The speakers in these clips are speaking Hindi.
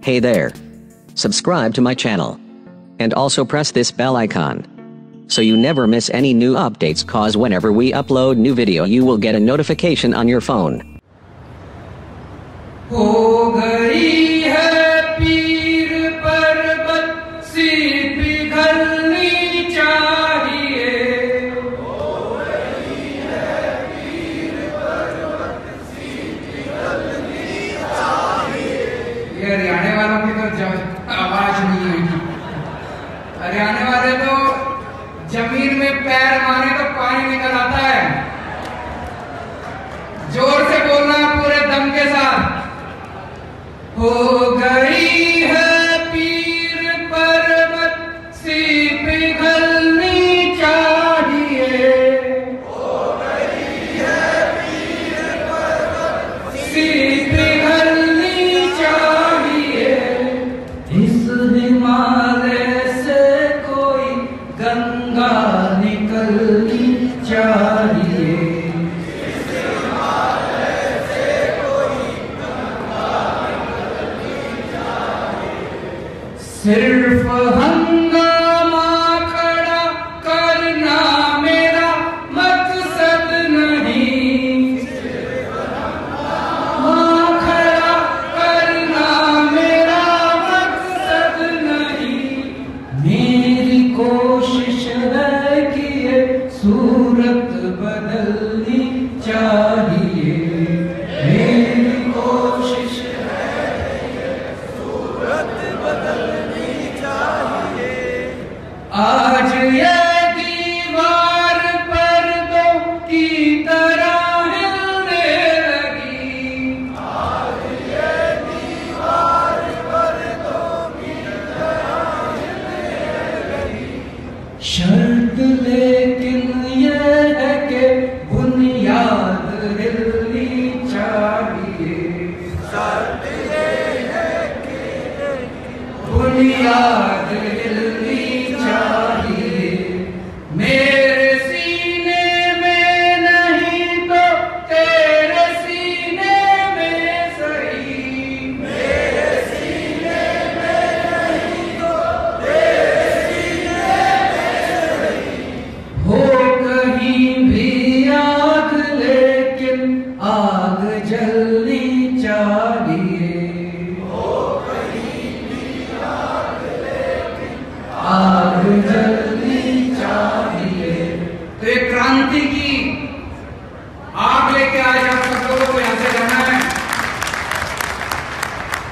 Hey there. Subscribe to my channel. And also press this bell icon, so you never miss any new updates, cause whenever we upload new video you will get a notification on your phone. हो गई है पीर पर्वत सी पिघलनी चाहिए, हो गई है पीर पर्वत सी पिघलनी चाहिए। ये हरियाणा वालों की तो आवाज नहीं है। हरियाणा वाले तो जमीन में पैर मारे तो पानी निकल आता है। जोर से बोलना है पूरे दम के साथ। हो गई है पीर पर्वत सी पिघलनी चाहिए, हो गई है पीर पर्वत सी पिघलनी चाहिए। इस हिमालय से कोई गंगा निकलनी चाहिए, सिर्फ हंगामा खड़ा करना मेरा मकसद नहीं, सिर्फ हंगामा खड़ा करना मेरा मकसद नहीं। मेरी कोशिश है कि ये सूरत बदलनी चाहिए, मेरी कोशिश है कि ये सूरत बदलनी। आज ये दीवार पर्दों की तरह हिलने लगी, आज ये दीवार पर्दों की तरह हिलने लगी। शर्त लेकिन ये है कि बुनियाद हिलनी चाहिए, शर्त ये है कि बुनियाद हिलनी चाहिए। मेरे सीने में नहीं तो तेरे सीने में सही, मेरे सीने में नहीं तो तेरे सीने में सही। हो कहीं भी आग लेकिन आग जलनी चाहिए, आग जलनी चाहिए। तो एक क्रांति की आग लेके आए आप सब लोगों को यहां से जाना है।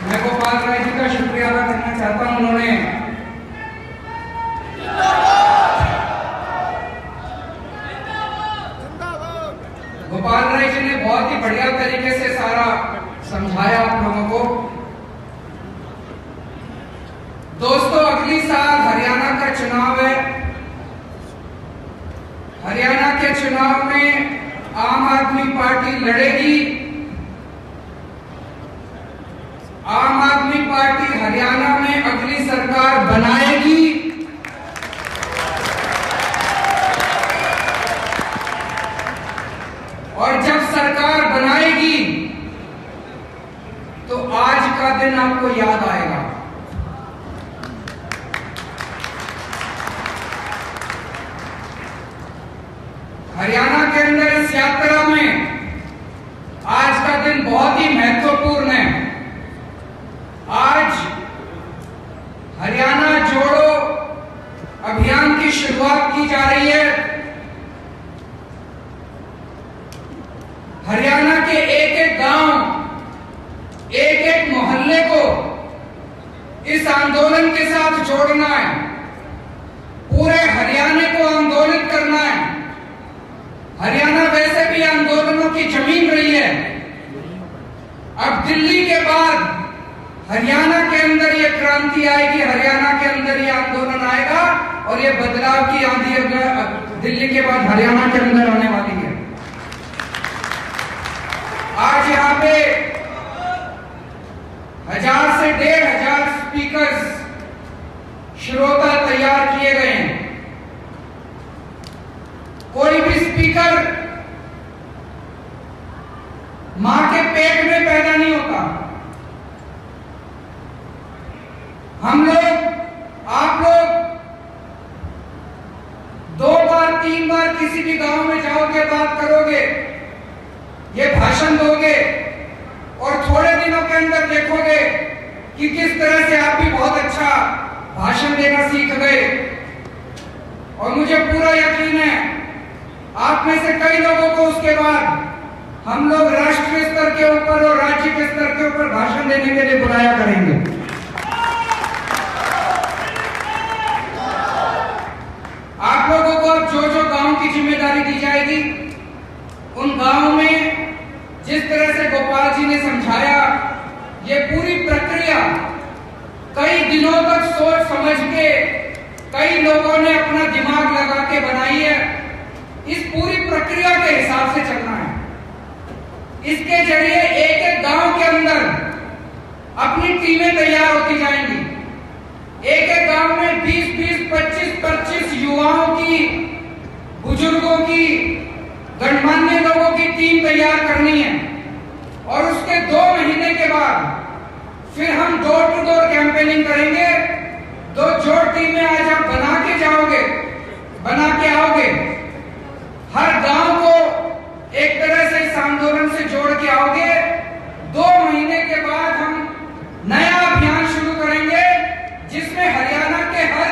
मैं गोपाल राय जी का शुक्रिया अदा करना चाहता हूं। उन्होंने गोपाल राय जी ने बहुत ही बढ़िया तरीके से सारा समझाया आप लोगों को। दोस्तों, अगली साल हरियाणा का चुनाव है। हरियाणा के चुनाव में आम आदमी पार्टी लड़ेगी। आम आदमी पार्टी हरियाणा में अगली सरकार बनाएगी। और जब सरकार बनाएगी तो आज का दिन आपको याद आएगा। हरियाणा के अंदर इस यात्रा में आज का दिन बहुत ही महत्वपूर्ण है। आज हरियाणा जोड़ो अभियान की शुरुआत की जा रही है। हरियाणा के एक एक गांव, एक एक मोहल्ले को इस आंदोलन के साथ जोड़ना है। पूरे हरियाणा को आंदोलित करना है। हरियाणा वैसे भी आंदोलनों की जमीन रही है। अब दिल्ली के बाद हरियाणा के अंदर ये क्रांति आएगी, हरियाणा के अंदर ये आंदोलन आएगा और ये बदलाव की आंधी दिल्ली के बाद हरियाणा के अंदर आने वाली है। आज यहाँ पे 1000 से 1500 स्पीकर्स श्रोता तैयार किए गए हैं। कोई भी स्पीकर मां के पेट में पैदा नहीं होता। हम लोग, आप लोग 2 बार 3 बार किसी भी गांव में जाओगे, बात करोगे, ये भाषण दोगे और थोड़े दिनों के अंदर देखोगे कि किस तरह से आप भी बहुत अच्छा भाषण देना सीख गए। और मुझे पूरा यकीन है आप में से कई लोगों को उसके बाद हम लोग राष्ट्रीय स्तर के ऊपर और राज्य के स्तर के ऊपर भाषण देने के लिए बुलाया करेंगे। आप लोगों को अब जो गांव की जिम्मेदारी दी जाएगी, उन गांव में जिस तरह से गोपाल जी ने समझाया, ये पूरी प्रक्रिया कई दिनों तक सोच समझ के कई लोगों ने अपना दिमाग लगा के बनाई है। इस पूरी प्रक्रिया के हिसाब से चलना है। इसके जरिए एक एक गांव के अंदर अपनी टीमें तैयार होती जाएंगी। एक एक गांव में 20-20, 25-25 युवाओं की, बुजुर्गों की, गणमान्य लोगों की टीम तैयार करनी है। और उसके 2 महीने के बाद फिर हम डोर टू डोर कैंपेनिंग करेंगे। जो टीमें आज आप बना के जाओगे, बना के आओगे, हर गांव को एक तरह से इस आंदोलन से जोड़ के आओगे। 2 महीने के बाद हम नया अभियान शुरू करेंगे जिसमें हरियाणा के हर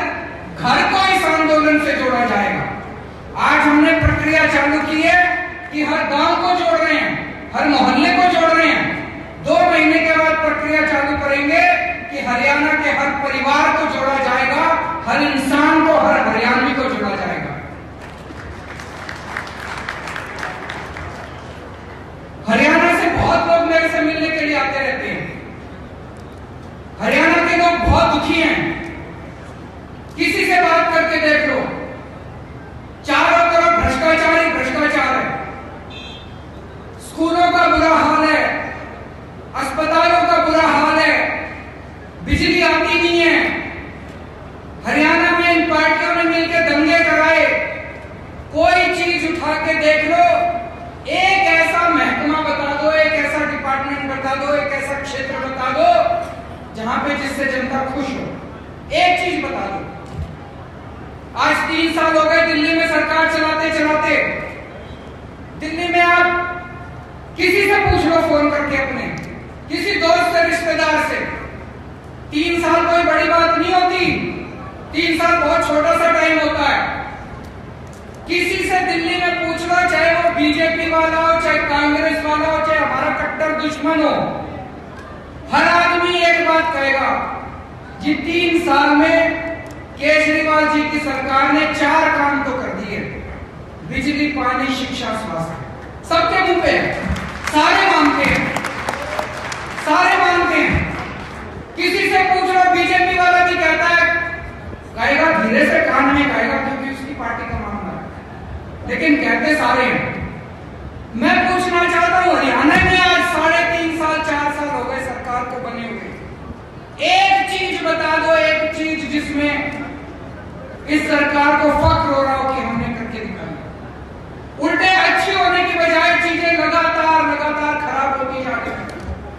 घर को इस आंदोलन से जोड़ा जाएगा। आज हमने प्रक्रिया चालू की है कि हर गांव को जोड़ रहे हैं, हर मोहल्ले को जोड़ रहे हैं। 2 महीने के बाद प्रक्रिया चालू करेंगे कि हरियाणा के हर परिवार को जोड़ा जाएगा, हर इंसान को, हर हरियाणवी को जोड़ा जाएगा। हरियाणा से बहुत लोग मेरे से मिलने के लिए आते रहते हैं। हरियाणा के लोग बहुत दुखी हैं। किसी से बात करके देख लो, चारों तरफ भ्रष्टाचार ही भ्रष्टाचार है। स्कूलों का बुरा हाल है, अस्पतालों का बुरा हाल है, बिजली आती नहीं है। हरियाणा में इन पार्टियों ने मिलकर दंगे कराए। कोई चीज उठा के देख लो, एक ऐसा महकमा बता दो, एक ऐसा डिपार्टमेंट बता दो, एक ऐसा क्षेत्र बता दो जहां पे जिससे जनता खुश हो। एक चीज बता दो। आज 3 साल हो गए दिल्ली में सरकार चलाते चलाते। दिल्ली में आप किसी से पूछ लो फोन करके, अपने किसी दोस्त से, रिश्तेदार से, 3 साल कोई बड़ी बात नहीं होती। 3 साल बहुत छोटा सा टाइम होता है। किसी से दिल्ली में पूछ लो, चाहे वो बीजेपी वाला हो, चाहे कांग्रेस वाला हो, चाहे हमारा कट्टर दुश्मन हो, हर आदमी एक बात कहेगा कि 3 साल में केजरीवाल जी की सरकार ने 4 काम तो कर दिए। बिजली, पानी, शिक्षा, स्वास्थ्य, सबके मुंह पे है। सारे मानते हैं, सारे मानते हैं। किसी से पूछ लो, बीजेपी वाला भी कहता है, कहेगा धीरे से, कान में कहेगा क्योंकि उसकी पार्टी का मामला है, लेकिन कहते सारे हैं। मैं पूछना चाहता हूं, हरियाणा में आज 3.5 साल 4 साल हो गए सरकार को बने हुए। एक चीज बता दो, एक चीज जिसमें इस सरकार को फख्र हो रहा हो कि हमने करके दिखाया। उल्टे अच्छी होने की बजाय चीजें लगातार खराब होती जा रही है।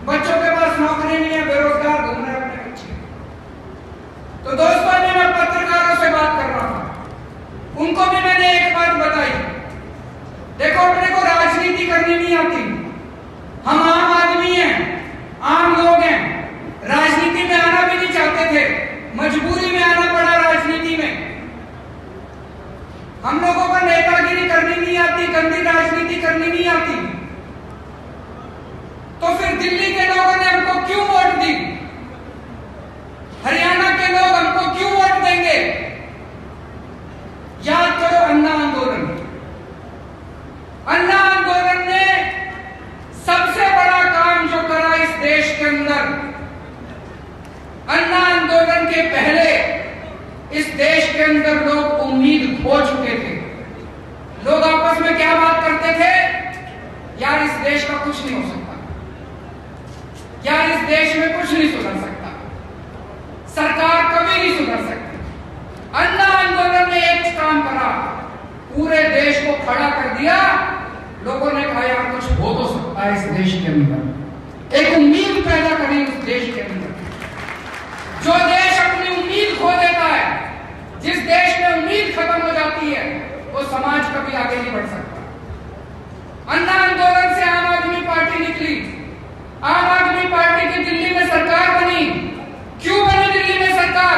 बच्चों के पास नौकरी नहीं है, बेरोजगार घूम रहे अपने बच्चे। तो दोस्तों, मैं पत्रकारों से बात कर रहा था, उनको भी मैंने एक बात बताई। देखो, अपने को राजनीति करनी नहीं आती। हम आम आदमी हैं, आम लोग हैं। राजनीति में आना भी नहीं चाहते थे, मजबूरी में आना पड़ा राजनीति में। हम लोगों को नेतागिरी करनी नहीं आती, गंदी राजनीति करनी नहीं आती। तो फिर दिल्ली के लोगों ने हमको क्यों वोट दी? हरियाणा के लोग हमको क्यों वोट देंगे? याद करो अन्ना आंदोलन। अन्ना आंदोलन ने सबसे बड़ा काम जो करा इस देश के अंदर, अन्ना आंदोलन के पहले इस देश के अंदर लोग उम्मीद खो चुके थे। लोग आपस में क्या बात करते थे? यार, इस देश का कुछ नहीं हो सकता, यार इस देश में कुछ नहीं सुधर सकता, सरकार कभी नहीं सुधर सकती। अन्ना आंदोलन ने एक काम करा, पूरे देश को खड़ा कर दिया। लोगों ने कहा यार कुछ हो तो सकता है इस देश के अंदर, एक उम्मीद पैदा करी उस देश के अंदर। जो देश समाज कभी आगे नहीं बढ़ सकता। अन्ना आंदोलन से आम आदमी पार्टी निकली, आम आदमी पार्टी की दिल्ली में सरकार बनी। क्यों बनी दिल्ली में सरकार?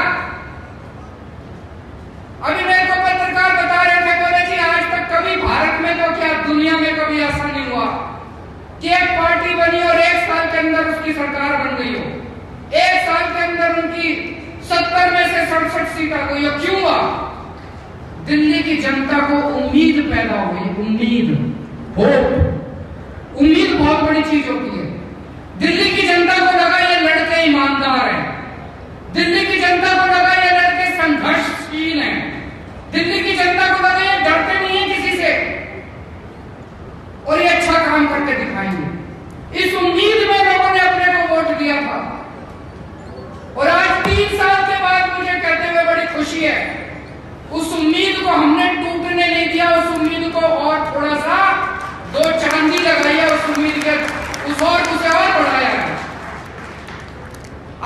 अभी मेरे को पत्रकार बता रहे थे, बोले जी आज तक कभी भारत में तो क्या दुनिया में कभी ऐसा नहीं हुआ कि एक पार्टी बनी और 1 साल के अंदर उसकी सरकार बन गई हो। 1 साल के अंदर उनकी 70 में से 67 सीट आ गई हो। क्यों हुआ? दिल्ली की जनता को उम्मीद पैदा हो गई। उम्मीद, होप। उम्मीद बहुत बड़ी चीज होती है। दिल्ली की जनता को लगा ये लड़के ईमानदार हैं, दिल्ली की जनता को लगा ये लड़के संघर्षशील हैं, दिल्ली की जनता को लगा ये डरते नहीं है किसी से और ये अच्छा काम करके दिखाएंगे। इस उम्मीद में लोगों ने अपने को वोट दिया था और आज 3 साल के बाद मुझे कहते हुए बड़ी खुशी है, उस उम्मीद को हमने टूटने नहीं दिया। उस उम्मीद को और थोड़ा सा 2 चांदी लगाई है, उस उम्मीद के उसे और बढ़ाया है।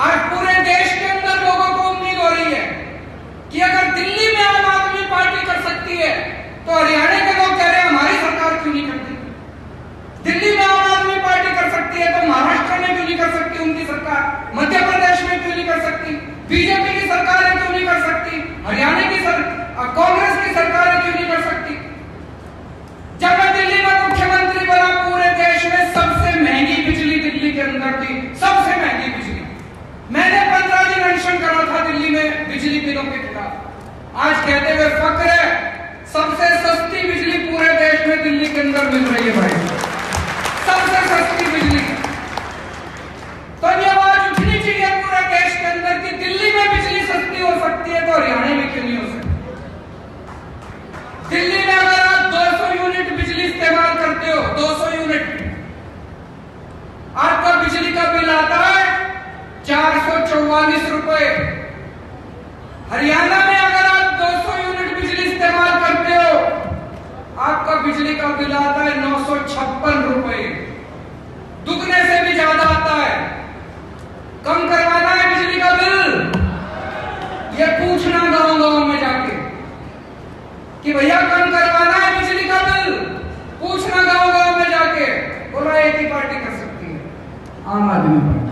आज पूरे देश के अंदर लोगों को उम्मीद हो रही है कि अगर दिल्ली में आम आदमी पार्टी कर सकती है तो हरियाणा के लोग कह रहे हैं हमारी सरकार क्यों नहीं करती। दिल्ली में आम आदमी पार्टी कर सकती है तो महाराष्ट्र में क्यों नहीं कर सकती उनकी सरकार, मध्य प्रदेश में क्यों नहीं कर सकती, बीजेपी की सरकार क्यों नहीं कर सकती, हरियाणा की कांग्रेस की सरकार क्यों नहीं कर सकती। जब मैं दिल्ली में मुख्यमंत्री बना, पूरे देश में सबसे महंगी बिजली दिल्ली के अंदर थी, सबसे महंगी बिजली। मैंने 15 दिन अनशन करा था दिल्ली में बिजली बिलों के खिलाफ। आज कहते हुए फक्र है, सबसे सस्ती बिजली पूरे देश में दिल्ली के अंदर मिल रही है भाई, सबसे सस्ती बिजली। तो ये आवाज उठनी चाहिए पूरे देश के अंदर कि दिल्ली में बिजली सस्ती हो सकती है तो हरियाणा में क्यों नहीं हो सकती। दिल्ली में अगर आप 200 यूनिट बिजली इस्तेमाल करते हो, 200 यूनिट, आपका बिजली का बिल आता है 444 रुपए। हरियाणा में अगर आप 200 यूनिट बिजली इस्तेमाल करते हो, आपका बिजली का बिल आता है 956 रुपए, दुगने से भी ज्यादा आता है। कम करवाना है बिजली का बिल, ये पूछना गांव-गांव में जाके कि भैया कम करवाना है बिजली का बिल, पूछना गांव-गांव में जाके। बोला एक ही पार्टी कर सकती है, आम आदमी पार्टी।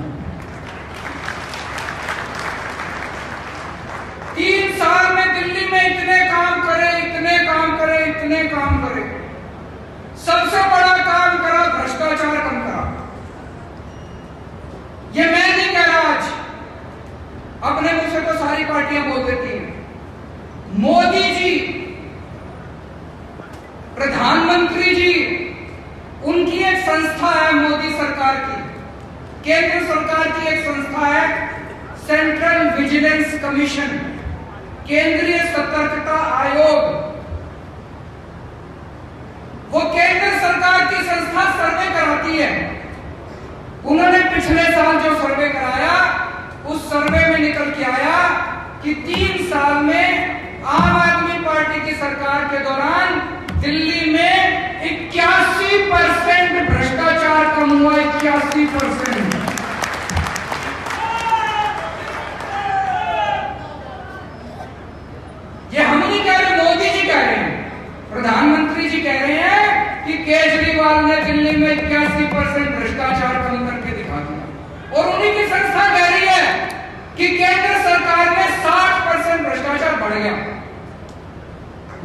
3 साल में दिल्ली में इतने काम करे, इतने काम करे, इतने काम करे। सबसे बड़ा काम करा, भ्रष्टाचार कम करा। ये मैं नहीं कह रहा, आज अपने मुंह से तो सारी पार्टियां बोल देती हैं। मोदी जी, प्रधानमंत्री जी, उनकी एक संस्था है मोदी सरकार की, केंद्र सरकार की एक संस्था है सेंट्रल विजिलेंस कमीशन, केंद्रीय सतर्कता आयोग। वो केंद्र सरकार की संस्था सर्वे कराती है। उन्होंने पिछले साल जो सर्वे कराया, उस सर्वे में निकल के आया कि 3 साल में आम आदमी पार्टी की सरकार के दौरान दिल्ली में 81% भ्रष्टाचार कम हुआ। 81%। ये हम नहीं कह रहे, मोदी जी कह रहे हैं, प्रधानमंत्री जी कह रहे हैं कि केजरीवाल ने दिल्ली में 81% भ्रष्टाचार कम करके दिखा दिया। और उन्हीं की संस्था कह रही है कि केंद्र सरकार में 60% भ्रष्टाचार बढ़ गया।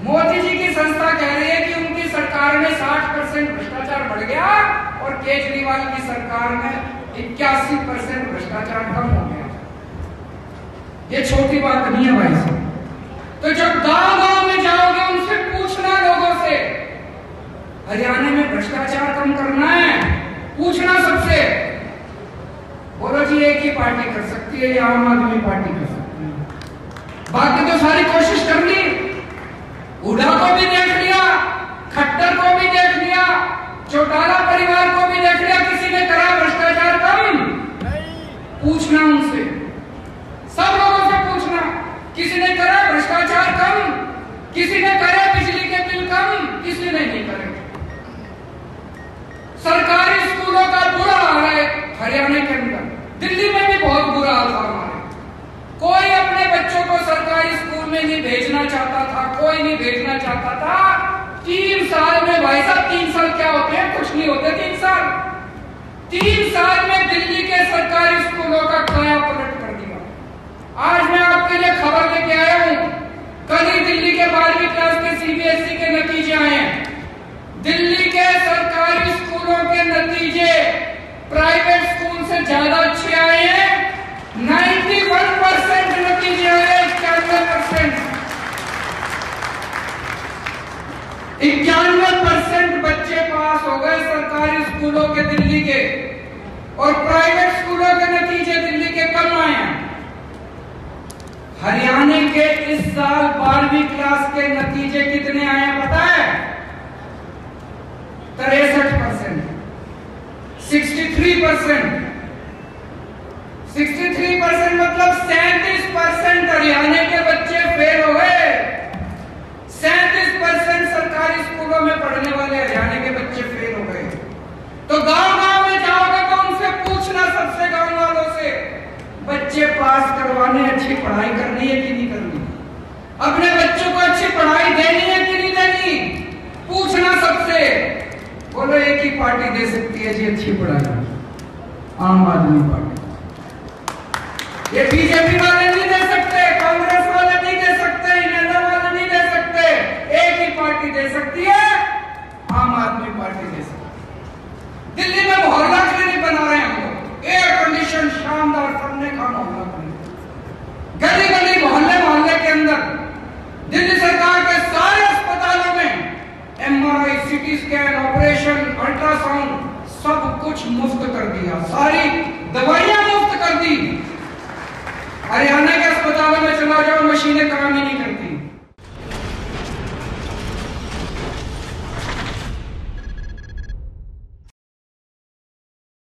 मोदी जी की संस्था कह रही है कि उनकी सरकार में 60% भ्रष्टाचार बढ़ गया और केजरीवाल की सरकार में 81% भ्रष्टाचार कम हो गया। ये छोटी बात नहीं है भाई साहब। तो जब गांव-गांव में जाओगे, उनसे पूछना, लोगों से, हरियाणा में भ्रष्टाचार कम करना है, पूछना सबसे। बोलो जी एक ही पार्टी कर सकती है, या आम आदमी पार्टी कर सकती है। बाकी तो सारी कोशिश कर ली, हुड्डा को भी देख लिया, खट्टर को भी देख लिया, चौटाला परिवार को भी देख लिया, किसी ने करा भ्रष्टाचार कम? पूछना उनसे, सब लोगों से पूछना, किसी ने करा भ्रष्टाचार कम? किसी ने करे बिजली के बिल कम? किसी ने नहीं करे। सरकारी स्कूलों का बुरा हाल है हरियाणा के अंदर, दिल्ली में भी बहुत बुरा हाल था हमारे। कोई अपने बच्चों को सरकारी स्कूल में नहीं भेजना चाहता था, कोई नहीं भेजना चाहता था। 3 साल में भाई साहब, 3 साल क्या होते हैं? कुछ नहीं होते 3 साल। 3 साल में दिल्ली के सरकारी स्कूलों का काया पलट कर दिया। आज मैं आपके लिए खबर लेके आया हूं। कल ही दिल्ली के 12वीं क्लास के सीबीएसई के नतीजे आए हैं। दिल्ली के सरकारी स्कूलों के नतीजे प्राइवेट स्कूल से ज्यादा अच्छे आए हैं। 91% नतीजे आए, 91%। 91% बच्चे पास हो गए सरकारी स्कूलों के दिल्ली के, और प्राइवेट स्कूलों के नतीजे दिल्ली के कम आए हैं। हरियाणा के इस साल 12वीं क्लास के नतीजे कितने आए हैं पता है? 63%, 63%, 63% मतलब 37% हरियाणा के बच्चे फेल हो गए। 37% सरकारी स्कूलों में पढ़ने वाले हरियाणा के बच्चे फेल हो गए। तो गांव-गांव में जाओगे तो उनसे पूछना, सबसे गांव वालों से, बच्चे पास करवाने अच्छी पढ़ाई करनी है कि नहीं करनी? अपने बच्चों को अच्छी पढ़ाई देनी है कि नहीं देनी? पूछना सबसे। बोलो एक ही पार्टी दे सकती है जी अच्छी पढ़ाई, आम आदमी पार्टी। ये बीजेपी वाले नहीं दे सकते, कांग्रेस वाले नहीं दे सकते, नेता वाले नहीं दे सकते। एक ही पार्टी दे सकती है, आम आदमी पार्टी दे सकती है। दिल्ली में मोहल्ला क्लिनिक बना रहे हैं हम लोग, एयर कंडीशन शानदार फरने का मोहल्ला क्लिनिक। गली गली मोहल्ले मोहल्ले के अंदर दिल्ली सरकार के सारे अस्पतालों में MRI, CT scan, operation, ultrasound सब कुछ मुफ्त कर दिया। सारी दवाइयां मुफ्त कर दी। हरियाणा के अस्पतालों में चला जाओ, मशीनें काम